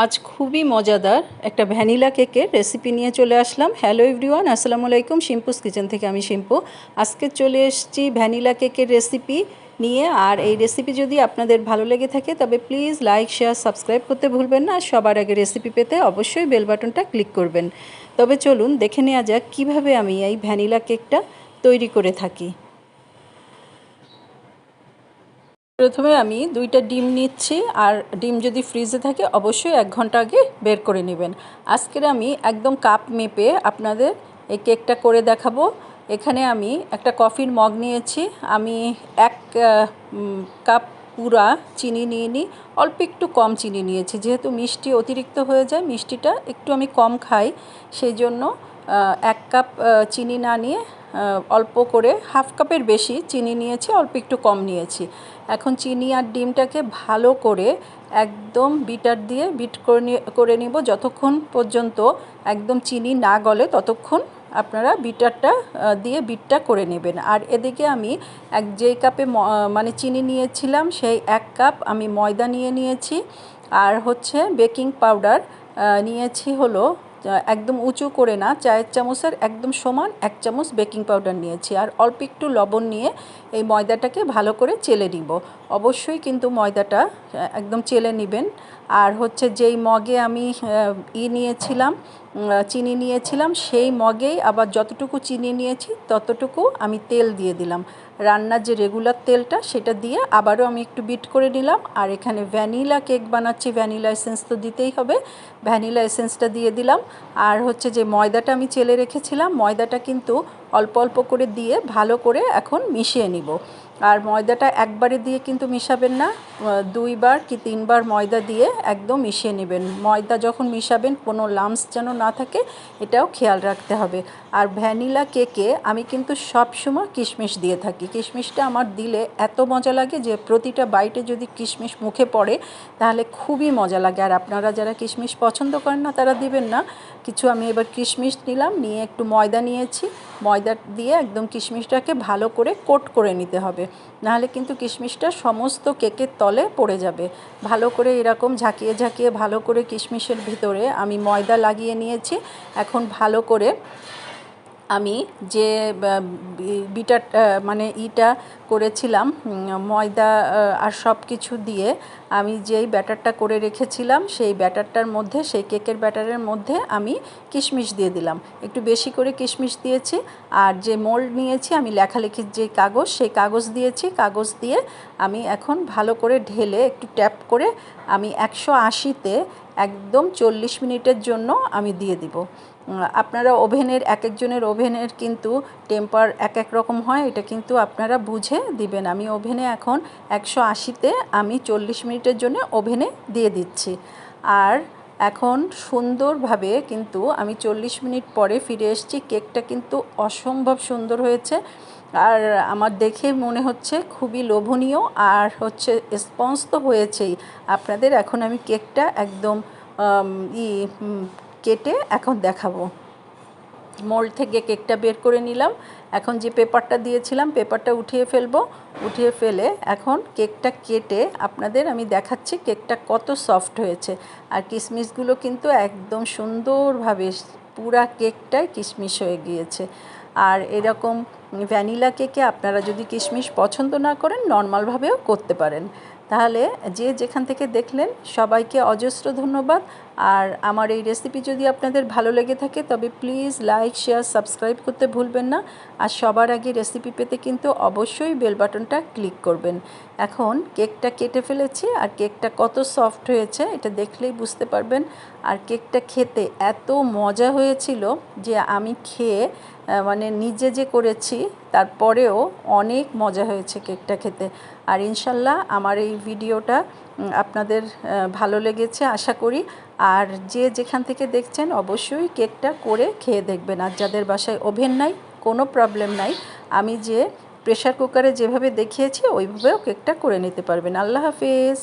আজ খুবই মজাদার একটা ভ্যানিলা কেকের রেসিপি নিয়ে চলে আসলাম। হ্যালো এভরিওয়ান, আসসালামু আলাইকুম। শিম্পুস কিচেন থেকে আমি শিম্পু। আজকে চলে এসেছি ভ্যানিলা কেকের রেসিপি নিয়ে। আর এই রেসিপি যদি আপনাদের ভালো লেগে থাকে তবে প্লিজ লাইক, শেয়ার, সাবস্ক্রাইব করতে ভুলবেন না। আর সবার আগে রেসিপি পেতে অবশ্যই বেল বাটনটা ক্লিক করবেন। তবে চলুন দেখে নেওয়া যাক কীভাবে আমি এই ভ্যানিলা কেকটা তৈরি করে থাকি। প্রথমে আমি 2টা ডিম নিচ্ছি। আর ডিম যদি ফ্রিজে থাকে অবশ্যই 1 ঘন্টা আগে বের করে নেবেন। আজকের আমি একদম কাপ মেপে আপনাদের এই কেকটা করে দেখাবো। এখানে আমি একটা কফির মগ নিয়েছি। আমি 1 কাপ পুরা চিনি নিয়ে নিই। অল্প একটু কম চিনি নিয়েছি, যেহেতু মিষ্টি অতিরিক্ত হয়ে যায়, মিষ্টিটা একটু আমি কম খাই, সেই জন্য 1 কাপ চিনি না নিয়ে অল্প করে হাফ কাপের বেশি চিনি নিয়েছি, অল্প একটু কম নিয়েছি। এখন চিনি আর ডিমটাকে ভালো করে একদম বিটার দিয়ে বিট করে নিব। যতক্ষণ পর্যন্ত একদম চিনি না গলে ততক্ষণ আপনারা বিটারটা দিয়ে বিটটা করে নেবেন। আর এদিকে আমি যেই কাপে মানে চিনি নিয়েছিলাম সেই 1 কাপ আমি ময়দা নিয়েছি। আর হচ্ছে বেকিং পাউডার নিয়েছি হলো একদম উঁচু করে না, চায়ের চামচের একদম সমান 1 চামচ বেকিং পাউডার নিয়েছি। আর অল্প একটু লবণ নিয়ে এই ময়দাটাকে ভালো করে চেলে নিব। অবশ্যই কিন্তু ময়দাটা একদম চেলে নেবেন। আর হচ্ছে যেই মগে আমি নিয়েছিলাম, চিনি নিয়েছিলাম, সেই মগেই আবার যতটুকু চিনি নিয়েছি ততটুকু আমি তেল দিয়ে দিলাম। রান্নার যে রেগুলার তেলটা সেটা দিয়ে আবারও আমি একটু বিট করে নিলাম। আর এখানে ভ্যানিলা কেক বানাচ্ছি, ভ্যানিলা এসেন্স তো দিতেই হবে, ভ্যানিলা এসেন্সটা দিয়ে দিলাম। আর হচ্ছে যে ময়দাটা আমি চেলে রেখেছিলাম, ময়দাটা কিন্তু অল্প অল্প করে দিয়ে ভালো করে এখন মিশিয়ে নিব। আর ময়দাটা একবারে দিয়ে কিন্তু মিশাবেন না, 2 বার কি 3 বার ময়দা দিয়ে একদম মিশিয়ে নেবেন। ময়দা যখন মিশাবেন কোনো লাম্পস যেন না থাকে, এটাও খেয়াল রাখতে হবে। আর ভ্যানিলা কেকে আমি কিন্তু সব সময় কিশমিশ দিয়ে থাকি। কিশমিশটা আমার দিলে এত মজা লাগে যে প্রতিটা বাইটে যদি কিশমিশ মুখে পড়ে তাহলে খুবই মজা লাগে। আর আপনারা যারা কিশমিশ পছন্দ করেন না তারা দিবেন না কিছু। আমি এবার কিশমিশ নিলাম, নিয়ে একটু ময়দা নিয়েছি, ময়দা দিয়ে একদম কিশমিশটাকে ভালো করে কোট করে নিতে হবে, নাহলে কিন্তু কিশমিশটা সমস্ত কেকের তলে পড়ে যাবে। ভালো করে এরকম ঝাঁকিয়ে ঝাঁকিয়ে ভালো করে কিশমিশের ভিতরে আমি ময়দা লাগিয়ে নিয়েছি। এখন ভালো করে আমি যে বিটারটা মানে করেছিলাম ময়দা আর সব কিছু দিয়ে, আমি যেই ব্যাটারটা করে রেখেছিলাম সেই ব্যাটারটার মধ্যে, সেই কেকের ব্যাটারের মধ্যে আমি কিশমিশ দিয়ে দিলাম। একটু বেশি করে কিশমিশ দিয়েছি। আর যে মোল্ড নিয়েছি আমি লেখালেখির যে কাগজ, সেই কাগজ দিয়েছি। কাগজ দিয়ে আমি এখন ভালো করে ঢেলে একটু ট্যাপ করে আমি 180-তে একদম 40 মিনিটের জন্য আমি দিয়ে দিব। আপনারা ওভেনের এক একজনের ওভেনের কিন্তু টেম্পার এক এক রকম হয়, এটা কিন্তু আপনারা বুঝে দিবেন। আমি ওভেনে এখন 180-তে আমি 40 মিনিটের জন্য ওভেনে দিয়ে দিচ্ছি। আর এখন সুন্দরভাবে কিন্তু আমি 40 মিনিট পরে ফিরে এসেছি। কেকটা কিন্তু অসম্ভব সুন্দর হয়েছে। আর আমার দেখে মনে হচ্ছে খুবই লোভনীয়। আর হচ্ছে স্পঞ্জ তো হয়েছেই আপনাদের। এখন আমি কেকটা একদম কেটে এখন দেখাবো। মোল্ড থেকে কেকটা বের করে নিলাম। এখন যে পেপারটা দিয়েছিলাম পেপারটা উঠিয়ে ফেলে এখন কেকটা কেটে আপনাদের আমি দেখাচ্ছি কেকটা কত সফট হয়েছে। আর কিশমিশগুলো কিন্তু একদম সুন্দরভাবে পুরা কেকটাই কিশমিশ হয়ে গিয়েছে। আর এরকম ভ্যানিলা কেকে আপনারা যদি কিশমিশ পছন্দ না করেন নর্মালভাবেও করতে পারেন। তাহলে যে যেখান থেকে দেখলেন সবাইকে অজস্র ধন্যবাদ। আর আমার এই রেসিপি যদি আপনাদের ভালো লেগে থাকে তবে প্লিজ লাইক, শেয়ার, সাবস্ক্রাইব করতে ভুলবেন না। আর সবার আগে রেসিপি পেতে কিন্তু অবশ্যই বেল বাটনটা ক্লিক করবেন। এখন কেকটা কেটে ফেলেছি আর কেকটা কত সফট হয়েছে এটা দেখলেই বুঝতে পারবেন। আর কেকটা খেতে এত মজা হয়েছিল যে আমি খেয়ে মানে নিজে যে করেছি তারপরেও অনেক মজা হয়েছে কেকটা খেতে। আর ইনশাল্লাহ আমার এই ভিডিওটা আপনাদের ভালো লেগেছে আশা করি। আর যে যেখান থেকে দেখছেন অবশ্যই কেকটা করে খেয়ে দেখবেন। আর যাদের বাসায় ওভেন নাই কোনো প্রবলেম নাই, আমি যে প্রেশার কুকারে যেভাবে দেখিয়েছি ওইভাবেও কেকটা করে নিতে পারবেন। আল্লাহ হাফেজ।